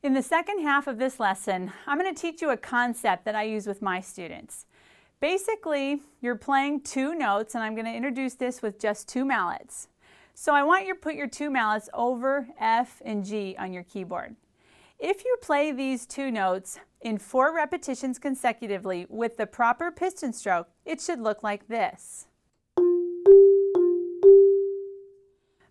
In the second half of this lesson, I'm going to teach you a concept that I use with my students. Basically, you're playing two notes, and I'm going to introduce this with just two mallets. So I want you to put your two mallets over F and G on your keyboard. If you play these two notes in 4 repetitions consecutively with the proper piston stroke, it should look like this.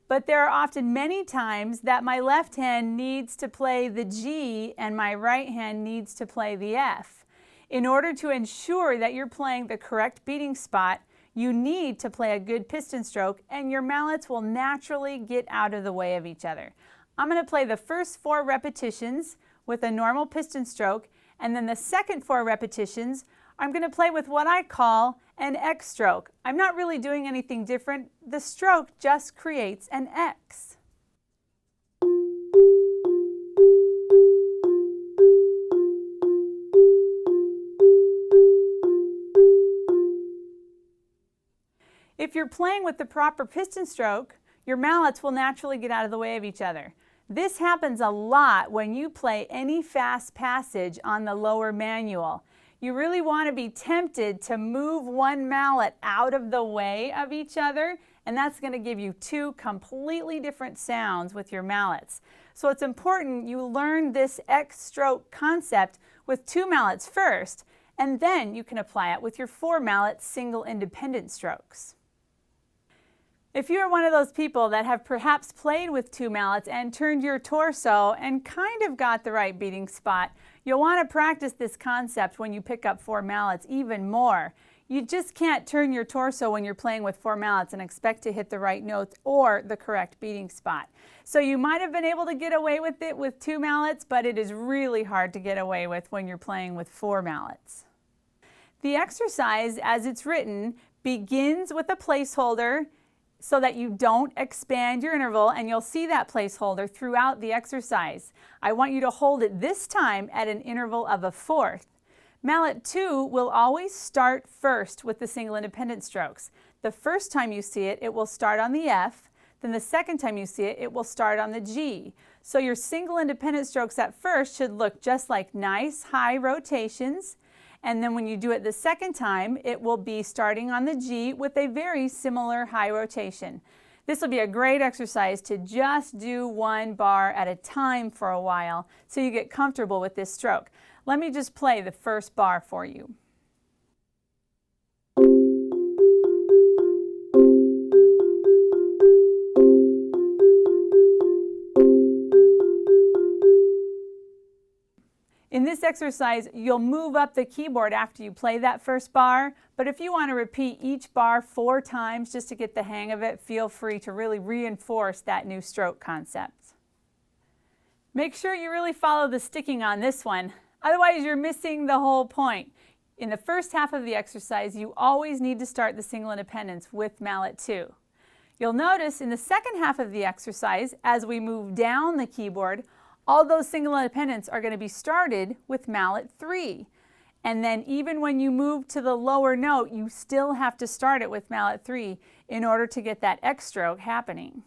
But there are often many times that my left hand needs to play the G and my right hand needs to play the F. In order to ensure that you're playing the correct beating spot, you need to play a good piston stroke, and your mallets will naturally get out of the way of each other. I'm going to play the first 4 repetitions with a normal piston stroke, and then the second 4 repetitions I'm going to play with what I call an X stroke. I'm not really doing anything different. The stroke just creates an X. If you're playing with the proper piston stroke, your mallets will naturally get out of the way of each other. This happens a lot when you play any fast passage on the lower manual. You really want to be tempted to move one mallet out of the way of each other, and that's going to give you 2 completely different sounds with your mallets. So it's important you learn this X stroke concept with 2 mallets first, and then you can apply it with your 4 mallet single independent strokes. If you are one of those people that have perhaps played with 2 mallets and turned your torso and kind of got the right beating spot, you'll want to practice this concept when you pick up 4 mallets even more. You just can't turn your torso when you're playing with 4 mallets and expect to hit the right notes or the correct beating spot. So you might have been able to get away with it with 2 mallets, but it is really hard to get away with when you're playing with 4 mallets. The exercise, as it's written, begins with a placeholder so that you don't expand your interval, and you'll see that placeholder throughout the exercise. I want you to hold it this time at an interval of a 1/4. Mallet 2 will always start first with the single independent strokes. The first time you see it, it will start on the F. Then the second time you see it, it will start on the G. So your single independent strokes at first should look just like nice high rotations. And then when you do it the second time, it will be starting on the G with a very similar high rotation. This will be a great exercise to just do 1 bar at a time for a while so you get comfortable with this stroke. Let me just play the first bar for you. In this exercise, you'll move up the keyboard after you play that first bar, but if you want to repeat each bar 4 times just to get the hang of it, feel free to really reinforce that new stroke concept. Make sure you really follow the sticking on this one, otherwise you're missing the whole point. In the first half of the exercise, you always need to start the single independents with mallet 2. You'll notice in the second half of the exercise, as we move down the keyboard, all those single independents are going to be started with mallet 3. And then even when you move to the lower note, you still have to start it with mallet 3 in order to get that X stroke happening.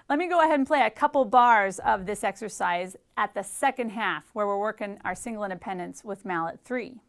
Let me go ahead and play a couple bars of this exercise at the second half where we're working our single independents with mallet 3.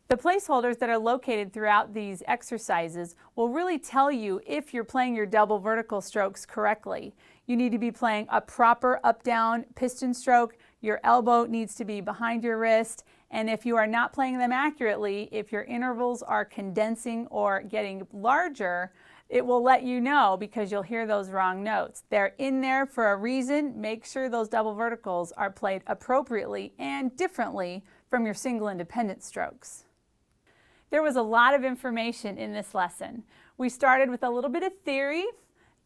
The placeholders that are located throughout these exercises will really tell you if you're playing your double vertical strokes correctly. You need to be playing a proper up-down piston stroke, your elbow needs to be behind your wrist, and if you are not playing them accurately, if your intervals are condensing or getting larger, it will let you know because you'll hear those wrong notes. They're in there for a reason. Make sure those double verticals are played appropriately and differently from your single independent strokes. There was a lot of information in this lesson. We started with a little bit of theory,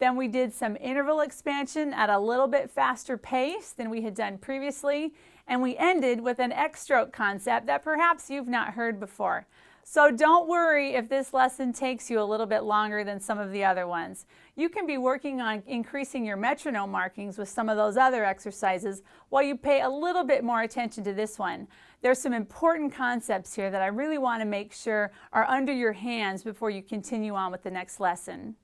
then we did some interval expansion at a little bit faster pace than we had done previously, and we ended with an X stroke concept that perhaps you've not heard before. So don't worry if this lesson takes you a little bit longer than some of the other ones. You can be working on increasing your metronome markings with some of those other exercises while you pay a little bit more attention to this one. There's some important concepts here that I really want to make sure are under your hands before you continue on with the next lesson.